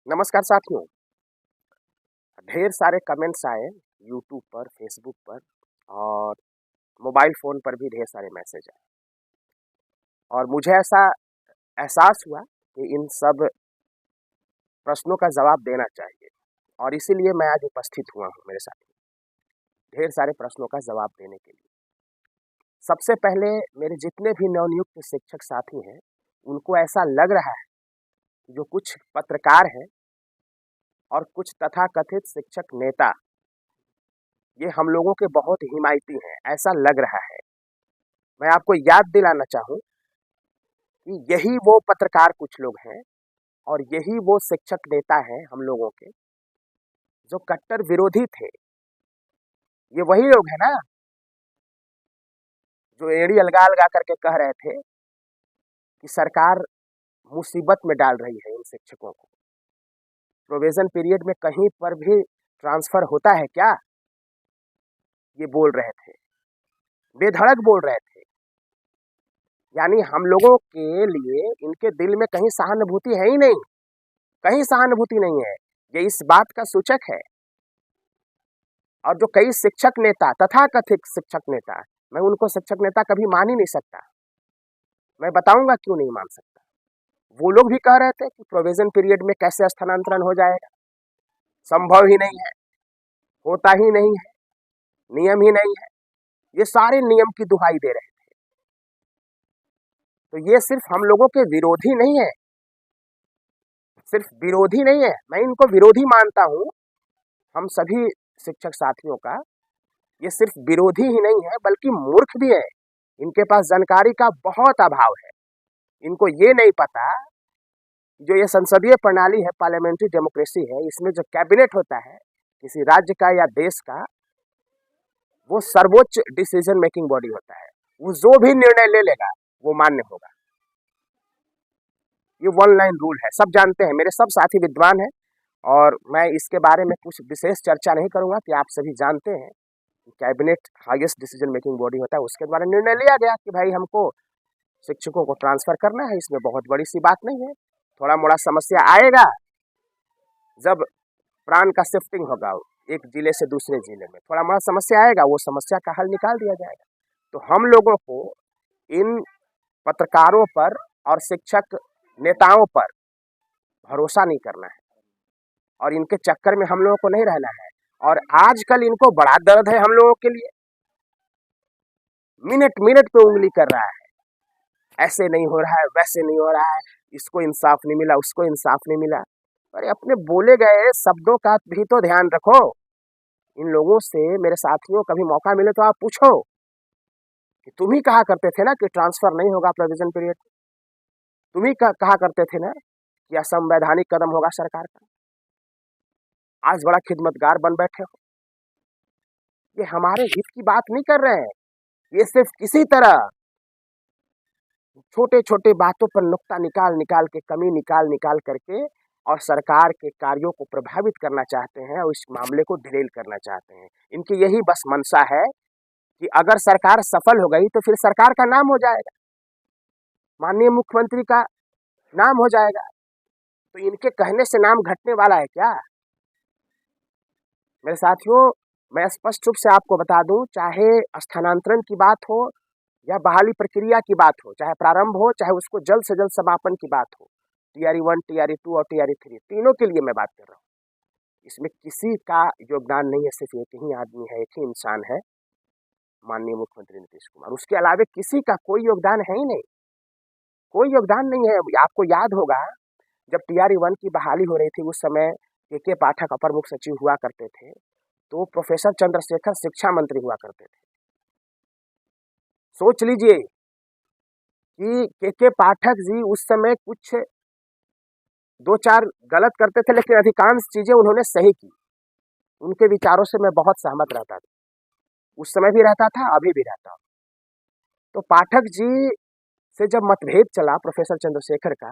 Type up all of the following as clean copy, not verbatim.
नमस्कार साथियों। ढेर सारे कमेंट्स आए यूट्यूब पर, फेसबुक पर और मोबाइल फ़ोन पर भी ढेर सारे मैसेज आए और मुझे ऐसा एहसास हुआ कि इन सब प्रश्नों का जवाब देना चाहिए और इसीलिए मैं आज उपस्थित हुआ हूँ मेरे साथ ढेर सारे प्रश्नों का जवाब देने के लिए। सबसे पहले मेरे जितने भी नवनियुक्त शिक्षक साथी हैं, उनको ऐसा लग रहा है कि जो कुछ पत्रकार हैं और कुछ तथाकथित शिक्षक नेता, ये हम लोगों के बहुत हिमायती हैं, ऐसा लग रहा है। मैं आपको याद दिलाना चाहूँ कि यही वो पत्रकार कुछ लोग हैं और यही वो शिक्षक नेता हैं हम लोगों के, जो कट्टर विरोधी थे। ये वही लोग हैं ना, जो एड़ी अलगा-अलगा करके कह रहे थे कि सरकार मुसीबत में डाल रही है इन शिक्षकों को। प्रोविज़न पीरियड में कहीं पर भी ट्रांसफ़र होता है क्या? ये बोल रहे थे, बेधड़क बोल रहे थे। यानी हम लोगों के लिए इनके दिल में कहीं सहानुभूति है ही नहीं, कहीं सहानुभूति नहीं है। ये इस बात का सूचक है। और जो कई शिक्षक नेता, तथाकथित शिक्षक नेता, मैं उनको शिक्षक नेता कभी मान ही नहीं सकता। मैं बताऊंगा क्यों नहीं मान सकता। वो लोग भी कह रहे थे कि प्रोविजन पीरियड में कैसे स्थानांतरण हो जाएगा, संभव ही नहीं है, होता ही नहीं है, नियम ही नहीं है। ये सारे नियम की दुहाई दे रहे थे। तो ये सिर्फ हम लोगों के विरोधी नहीं है, सिर्फ विरोधी नहीं है, मैं इनको विरोधी मानता हूं, हम सभी शिक्षक साथियों का। ये सिर्फ विरोधी ही नहीं है बल्कि मूर्ख भी है। इनके पास जानकारी का बहुत अभाव है। इनको ये नहीं पता जो ये संसदीय प्रणाली है, पार्लियामेंट्री डेमोक्रेसी है, इसमें जो कैबिनेट होता है किसी राज्य का या देश का, वो सर्वोच्च डिसीजन मेकिंग बॉडी होता है। वो जो भी निर्णय ले लेगा वो मान्य होगा। ये वन लाइन रूल है, सब जानते हैं, मेरे सब साथी विद्वान हैं और मैं इसके बारे में कुछ विशेष चर्चा नहीं करूंगा कि आप सभी जानते हैं। Cabinet highest decision making body होता है, उसके द्वारा निर्णय लिया गया कि भाई हमको शिक्षकों को ट्रांसफर करना है। इसमें बहुत बड़ी सी बात नहीं है। थोड़ा मोड़ा समस्या आएगा जब प्राण का शिफ्टिंग होगा एक जिले से दूसरे जिले में, थोड़ा मोड़ा समस्या आएगा, वो समस्या का हल निकाल दिया जाएगा। तो हम लोगों को इन पत्रकारों पर और शिक्षक नेताओं पर भरोसा नहीं करना है और इनके चक्कर में हम लोगों को नहीं रहना है। और आजकल इनको बड़ा दर्द है हम लोगों के लिए, मिनट मिनट पे उंगली कर रहा है, ऐसे नहीं हो रहा है, वैसे नहीं हो रहा है, इसको इंसाफ नहीं मिला, उसको इंसाफ नहीं मिला। अरे अपने बोले गए शब्दों का भी तो ध्यान रखो। इन लोगों से मेरे साथियों कभी मौका मिले तो आप पूछो कि तुम ही कहा करते थे ना कि ट्रांसफर नहीं होगा प्रोविजन पीरियड, तुम ही कहा करते थे ना कि असंवैधानिक कदम होगा सरकार का। आज बड़ा खिदमतगार बन बैठे हो। ये हमारे हित की बात नहीं कर रहे हैं, ये सिर्फ किसी तरह छोटे छोटे बातों पर नुक्ता निकाल निकाल के, कमी निकाल निकाल करके और सरकार के कार्यों को प्रभावित करना चाहते हैं और इस मामले को डिरेल करना चाहते हैं। इनकी यही बस मंशा है कि अगर सरकार सफल हो गई तो फिर सरकार का नाम हो जाएगा, माननीय मुख्यमंत्री का नाम हो जाएगा। तो इनके कहने से नाम घटने वाला है क्या? मेरे साथियों, मैं स्पष्ट रूप से आपको बता दूं, चाहे स्थानांतरण की बात हो या बहाली प्रक्रिया की बात हो, चाहे प्रारंभ हो, चाहे उसको जल्द से जल्द समापन की बात हो, टीआरई 1, टीआरई 2 और टीआरई 3, तीनों के लिए मैं बात कर रहा हूँ। इसमें किसी का योगदान नहीं है, सिर्फ एक ही आदमी है, एक ही इंसान है, माननीय मुख्यमंत्री नीतीश कुमार। उसके अलावा किसी का कोई योगदान है ही नहीं, कोई योगदान नहीं है। आपको याद होगा जब टीआरई 1 की बहाली हो रही थी, उस समय के पाठक अपर मुख्य सचिव हुआ करते थे, तो प्रोफेसर चंद्रशेखर शिक्षा मंत्री हुआ करते थे। सोच लीजिए कि के पाठक जी उस समय कुछ 2-4 गलत करते थे, लेकिन अधिकांश चीजें उन्होंने सही की। उनके विचारों से मैं बहुत सहमत रहता था, उस समय भी रहता था, अभी भी रहता हूं। तो पाठक जी से जब मतभेद चला प्रोफेसर चंद्रशेखर का,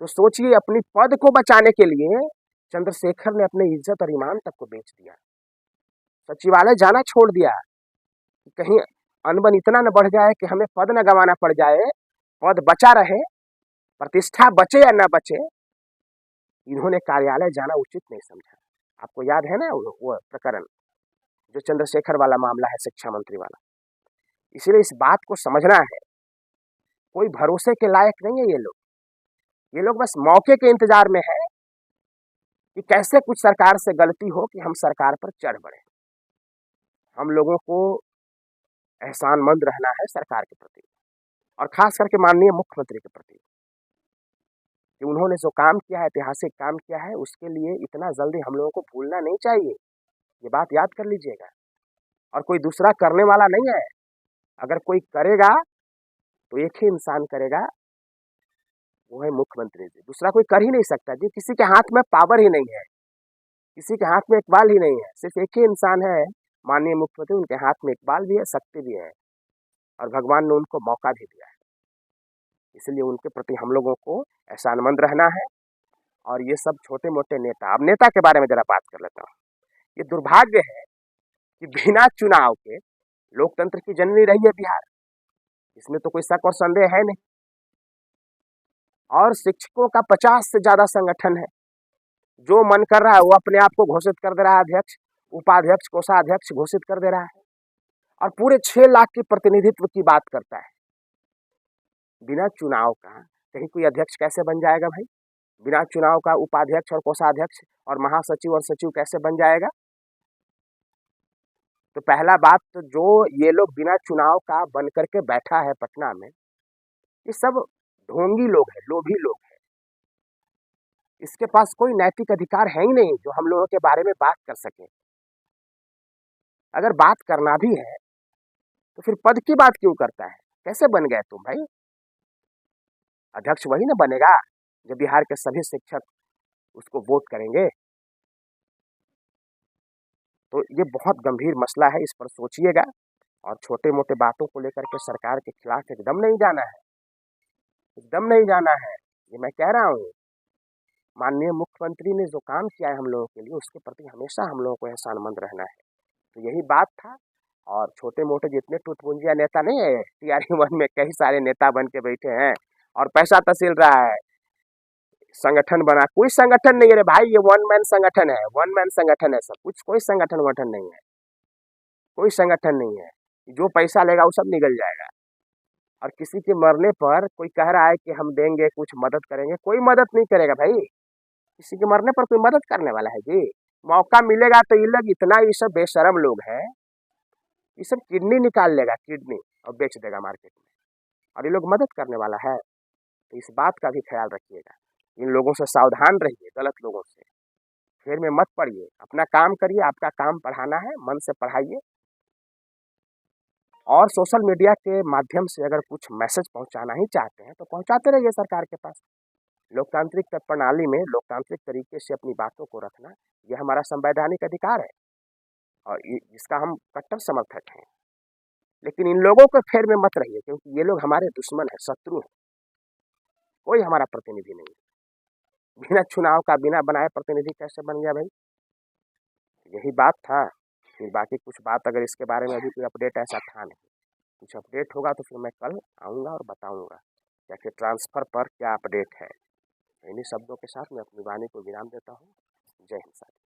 तो सोचिए अपनी पद को बचाने के लिए चंद्रशेखर ने अपने इज्जत और ईमान तक को बेच दिया, सचिवालय जाना छोड़ दिया कि कहीं अनबन इतना न बढ़ जाए कि हमें पद न गंवाना पड़ जाए, पद बचा रहे, प्रतिष्ठा बचे या न बचे, इन्होंने कार्यालय जाना उचित नहीं समझा। आपको याद है ना वो प्रकरण, जो चंद्रशेखर वाला मामला है, शिक्षा मंत्री वाला। इसलिए इस बात को समझना है, कोई भरोसे के लायक नहीं है ये लोग बस मौके के इंतजार में है कि कैसे कुछ सरकार से गलती हो कि हम सरकार पर चढ़ बढ़े। हम लोगों को एहसानमंद रहना है सरकार के प्रति, और खास करके माननीय मुख्यमंत्री के प्रति, कि उन्होंने जो काम किया है, ऐतिहासिक काम किया है, उसके लिए इतना जल्दी हम लोगों को भूलना नहीं चाहिए। ये बात याद कर लीजिएगा। और कोई दूसरा करने वाला नहीं है। अगर कोई करेगा तो एक ही इंसान करेगा, वो है मुख्यमंत्री जी। दूसरा कोई कर ही नहीं सकता जी। किसी के हाथ में पावर ही नहीं है, किसी के हाथ में इकबाल ही नहीं है। सिर्फ एक ही इंसान है, माननीय मुख्यमंत्री। उनके हाथ में इकबाल भी है, शक्ति भी है, और भगवान ने उनको मौका भी दिया है। इसलिए उनके प्रति हम लोगों को एहसानमंद रहना है। और ये सब छोटे मोटे नेता, अब नेता के बारे में जरा बात कर लेता हूँ। ये दुर्भाग्य है कि बिना चुनाव के लोकतंत्र की जननी रही है बिहार, इसमें तो कोई शक और संदेह है नहीं। और शिक्षकों का 50 से ज्यादा संगठन है, जो मन कर रहा है वो अपने आप को घोषित कर दे रहा है, अध्यक्ष, उपाध्यक्ष, कोषाध्यक्ष घोषित कर दे रहा है, और पूरे 6 लाख की प्रतिनिधित्व की बात करता है। बिना चुनाव का कहीं कोई अध्यक्ष कैसे बन जाएगा भाई? बिना चुनाव का उपाध्यक्ष और कोषाध्यक्ष और महासचिव और सचिव कैसे बन जाएगा? तो पहला बात, तो जो ये लोग बिना चुनाव का बन करके बैठा है पटना में, ये सब ढोंगी लोग हैं, लोभी लोग हैं। इसके पास कोई नैतिक अधिकार है ही नहीं जो हम लोगों के बारे में बात कर सके। अगर बात करना भी है तो फिर पद की बात क्यों करता है? कैसे बन गए तुम भाई? अध्यक्ष वही ना बनेगा जब बिहार के सभी शिक्षक उसको वोट करेंगे। तो ये बहुत गंभीर मसला है, इस पर सोचिएगा। और छोटे मोटे बातों को लेकर के सरकार के खिलाफ एकदम नहीं जाना है, एकदम नहीं जाना है। ये मैं कह रहा हूँ, माननीय मुख्यमंत्री ने जो काम किया है हम लोगों के लिए, उसके प्रति हमेशा हम लोगों को एहसानमंद रहना है। तो यही बात था। और छोटे मोटे जितने टूटपुंजिया नेता नहीं है, TRE-1 में कई सारे नेता बन के बैठे हैं और पैसा तसील रहा है, संगठन बना। कोई संगठन नहीं है रे भाई, ये वन मैन संगठन है, वन मैन संगठन है सब कुछ। कोई संगठन वगठन नहीं है, कोई संगठन नहीं है। जो पैसा लेगा वो सब निकल जाएगा। और किसी के मरने पर कोई कह रहा है कि हम देंगे, कुछ मदद करेंगे, कोई मदद नहीं करेगा भाई। किसी के मरने पर कोई मदद करने वाला है जी? मौका मिलेगा तो ये लोग, इतना ये सब बेशरम लोग हैं, ये सब किडनी निकाल लेगा, किडनी, और बेच देगा मार्केट में, और ये लोग मदद करने वाला है? तो इस बात का भी ख्याल रखिएगा। इन लोगों से सावधान रहिए, गलत लोगों से फेर में मत पड़िए। अपना काम करिए, आपका काम पढ़ाना है, मन से पढ़ाइए। और सोशल मीडिया के माध्यम से अगर कुछ मैसेज पहुंचाना ही चाहते हैं तो पहुंचाते रहिए सरकार के पास। लोकतांत्रिक प्रणाली में लोकतांत्रिक तरीके से अपनी बातों को रखना, यह हमारा संवैधानिक अधिकार है, और इसका हम कट्टर समर्थक हैं। लेकिन इन लोगों के फेर में मत रहिए, क्योंकि ये लोग हमारे दुश्मन है, शत्रु है। कोई हमारा प्रतिनिधि नहीं है। बिना चुनाव का, बिना बनाए प्रतिनिधि कैसे बन गया भाई? यही बात था। फिर बाकी कुछ बात अगर इसके बारे में अभी कोई अपडेट ऐसा था नहीं, कुछ अपडेट होगा तो फिर मैं कल आऊँगा और बताऊँगा, या फिर ट्रांसफ़र पर क्या अपडेट है। इन्हीं शब्दों के साथ मैं अपनी वाणी को विराम देता हूँ। जय हिंद साथी।